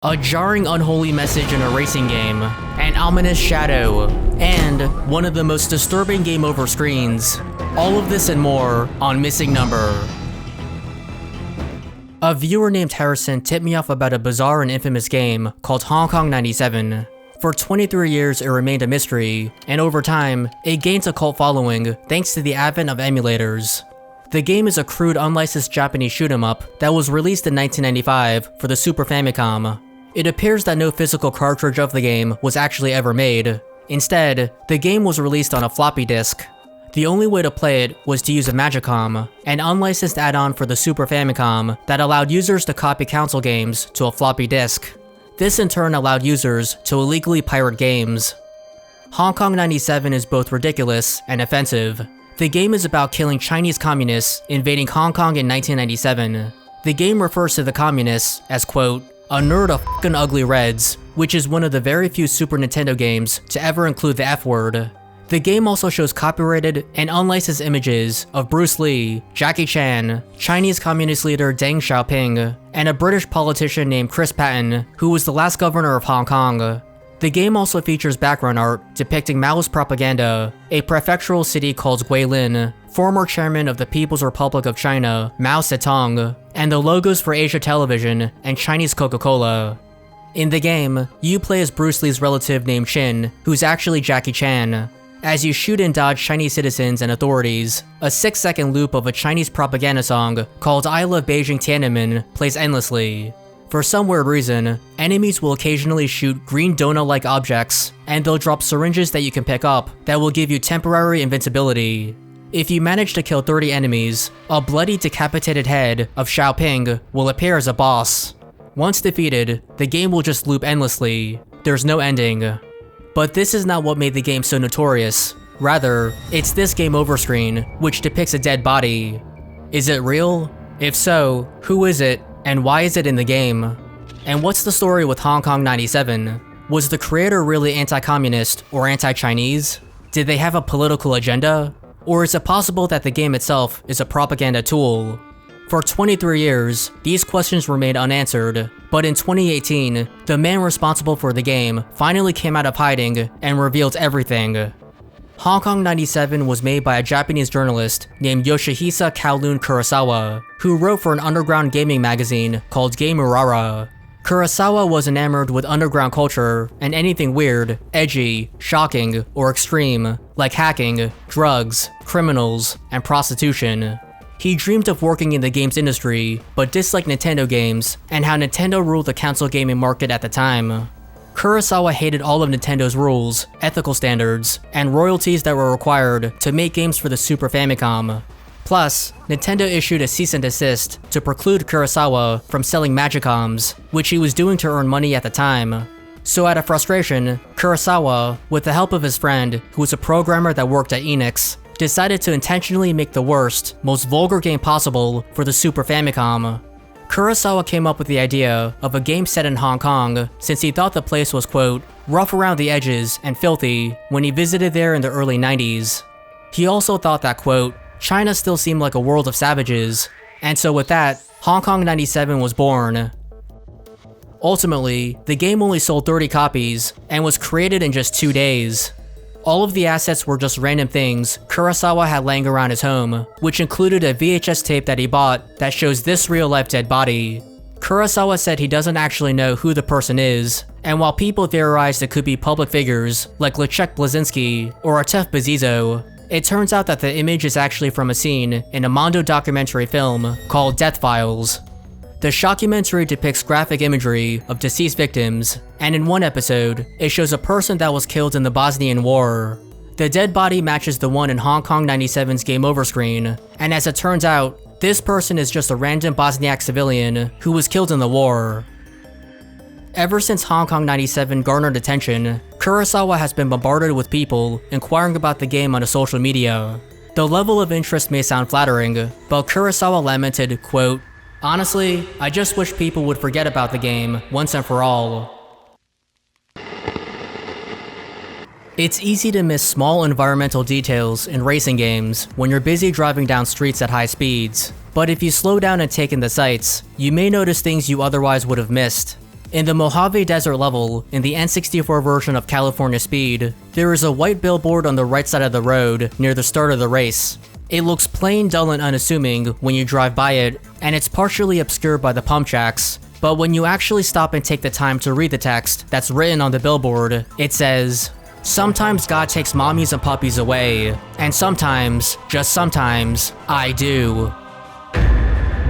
a jarring unholy message in a racing game, an ominous shadow, and one of the most disturbing game over screens. All of this and more on Missing Number. A viewer named Harrison tipped me off about a bizarre and infamous game called Hong Kong 97. For 23 years it remained a mystery, and over time, it gained a cult following thanks to the advent of emulators. The game is a crude unlicensed Japanese shoot-'em-up that was released in 1995 for the Super Famicom. It appears that no physical cartridge of the game was actually ever made. Instead, the game was released on a floppy disk. The only way to play it was to use a Magicom, an unlicensed add-on for the Super Famicom that allowed users to copy console games to a floppy disk. This in turn allowed users to illegally pirate games. Hong Kong 97 is both ridiculous and offensive. The game is about killing Chinese communists invading Hong Kong in 1997. The game refers to the communists as, quote, a nerd of f***ing ugly reds, which is one of the very few Super Nintendo games to ever include the F-word. The game also shows copyrighted and unlicensed images of Bruce Lee, Jackie Chan, Chinese Communist leader Deng Xiaoping, and a British politician named Chris Patten, who was the last governor of Hong Kong. The game also features background art depicting Maoist propaganda, a prefectural city called Guilin, former chairman of the People's Republic of China, Mao Zedong, and the logos for Asia Television and Chinese Coca-Cola. In the game, you play as Bruce Lee's relative named Chin, who's actually Jackie Chan. As you shoot and dodge Chinese citizens and authorities, a 6-second loop of a Chinese propaganda song called I Love Beijing Tiananmen plays endlessly. For some weird reason, enemies will occasionally shoot green donut-like objects, and they'll drop syringes that you can pick up that will give you temporary invincibility. If you manage to kill 30 enemies, a bloody decapitated head of Xiaoping will appear as a boss. Once defeated, the game will just loop endlessly. There's no ending. But this is not what made the game so notorious. Rather, it's this game over screen, which depicts a dead body. Is it real? If so, who is it, and why is it in the game? And what's the story with Hong Kong 97? Was the creator really anti-communist or anti-Chinese? Did they have a political agenda? Or is it possible that the game itself is a propaganda tool? For 23 years, these questions remained unanswered, but in 2018, the man responsible for the game finally came out of hiding and revealed everything. Hong Kong 97 was made by a Japanese journalist named Yoshihisa Kowloon Kurosawa, who wrote for an underground gaming magazine called Game Urara. Kurosawa was enamored with underground culture and anything weird, edgy, shocking, or extreme, like hacking, drugs, criminals, and prostitution. He dreamed of working in the games industry, but disliked Nintendo games and how Nintendo ruled the console gaming market at the time. Kurosawa hated all of Nintendo's rules, ethical standards, and royalties that were required to make games for the Super Famicom. Plus, Nintendo issued a cease and desist to preclude Kurosawa from selling Magicoms, which he was doing to earn money at the time. So out of frustration, Kurosawa, with the help of his friend, who was a programmer that worked at Enix, decided to intentionally make the worst, most vulgar game possible for the Super Famicom. Kurosawa came up with the idea of a game set in Hong Kong since he thought the place was, quote, rough around the edges and filthy when he visited there in the early 90s. He also thought that, quote, China still seemed like a world of savages, and so with that, Hong Kong 97 was born. Ultimately, the game only sold 30 copies and was created in just 2 days. All of the assets were just random things Kurosawa had laying around his home, which included a VHS tape that he bought that shows this real-life dead body. Kurosawa said he doesn't actually know who the person is, and while people theorized it could be public figures like Leszek Blazinski or Atef Bazizo, it turns out that the image is actually from a scene in a Mondo documentary film called Death Files. The shockumentary depicts graphic imagery of deceased victims, and in one episode, it shows a person that was killed in the Bosnian War. The dead body matches the one in Hong Kong 97's game over screen, and as it turns out, this person is just a random Bosniak civilian who was killed in the war. Ever since Hong Kong 97 garnered attention, Kurosawa has been bombarded with people inquiring about the game on social media. The level of interest may sound flattering, but Kurosawa lamented, quote, honestly, I just wish people would forget about the game once and for all. It's easy to miss small environmental details in racing games when you're busy driving down streets at high speeds, but if you slow down and take in the sights, you may notice things you otherwise would have missed. In the Mojave Desert level, in the N64 version of California Speed, there is a white billboard on the right side of the road near the start of the race. It looks plain, dull, and unassuming when you drive by it, and it's partially obscured by the pump jacks. But when you actually stop and take the time to read the text that's written on the billboard, it says, "Sometimes God takes mommies and puppies away, and sometimes, just sometimes, I do."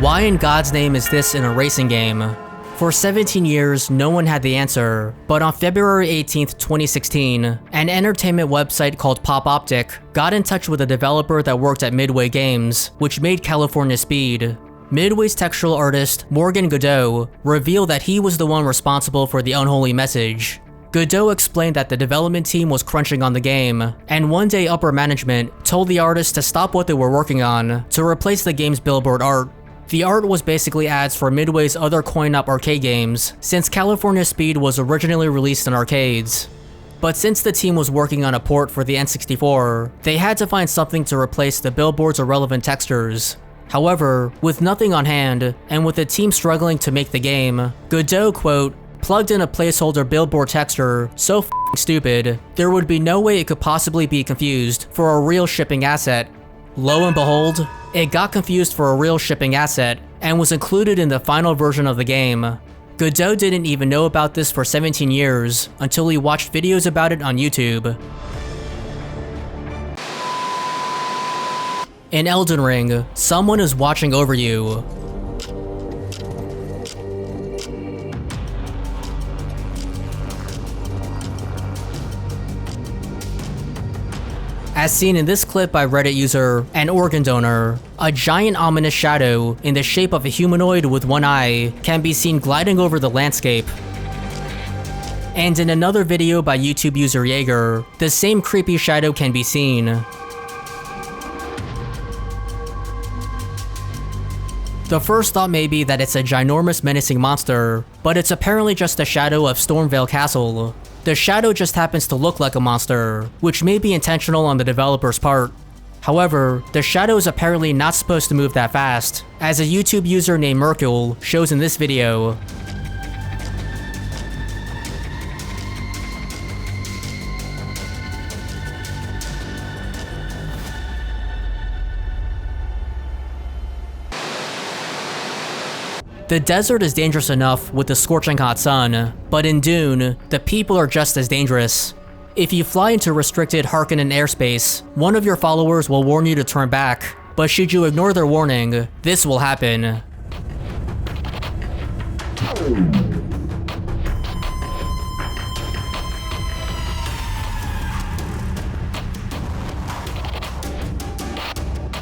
Why in God's name is this in a racing game? For 17 years, no one had the answer, but on February 18th, 2016, an entertainment website called Pop Optic got in touch with a developer that worked at Midway Games, which made California Speed. Midway's textual artist, Morgan Godot, revealed that he was the one responsible for the unholy message. Godot explained that the development team was crunching on the game, and one day upper management told the artist to stop what they were working on to replace the game's billboard art. The art was basically ads for Midway's other coin-op arcade games, since California Speed was originally released in arcades. But since the team was working on a port for the N64, they had to find something to replace the billboard's irrelevant textures. However, with nothing on hand, and with the team struggling to make the game, Godot, quote, plugged in a placeholder billboard texture so f***ing stupid, there would be no way it could possibly be confused for a real shipping asset. Lo and behold, it got confused for a real shipping asset, and was included in the final version of the game. Godot didn't even know about this for 17 years, until he watched videos about it on YouTube. In Elden Ring, someone is watching over you. As seen in this clip by Reddit user, an organ donor, a giant ominous shadow in the shape of a humanoid with one eye can be seen gliding over the landscape. And in another video by YouTube user Jaeger, the same creepy shadow can be seen. The first thought may be that it's a ginormous menacing monster, but it's apparently just a shadow of Stormvale Castle. The shadow just happens to look like a monster, which may be intentional on the developer's part. However, the shadow is apparently not supposed to move that fast, as a YouTube user named Mercule shows in this video. The desert is dangerous enough with the scorching hot sun, but in Dune, the people are just as dangerous. If you fly into restricted Harkonnen airspace, one of your followers will warn you to turn back, but should you ignore their warning, this will happen.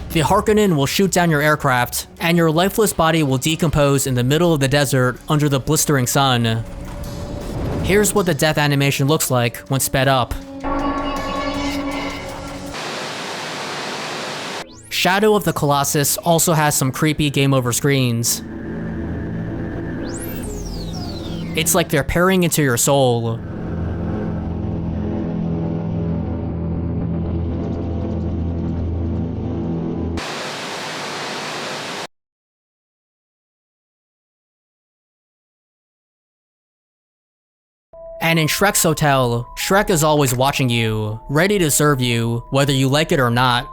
The Harkonnen will shoot down your aircraft, and your lifeless body will decompose in the middle of the desert under the blistering sun. Here's what the death animation looks like when sped up. Shadow of the Colossus also has some creepy game over screens. It's like they're peering into your soul. And in Shrek's hotel, Shrek is always watching you, ready to serve you, whether you like it or not.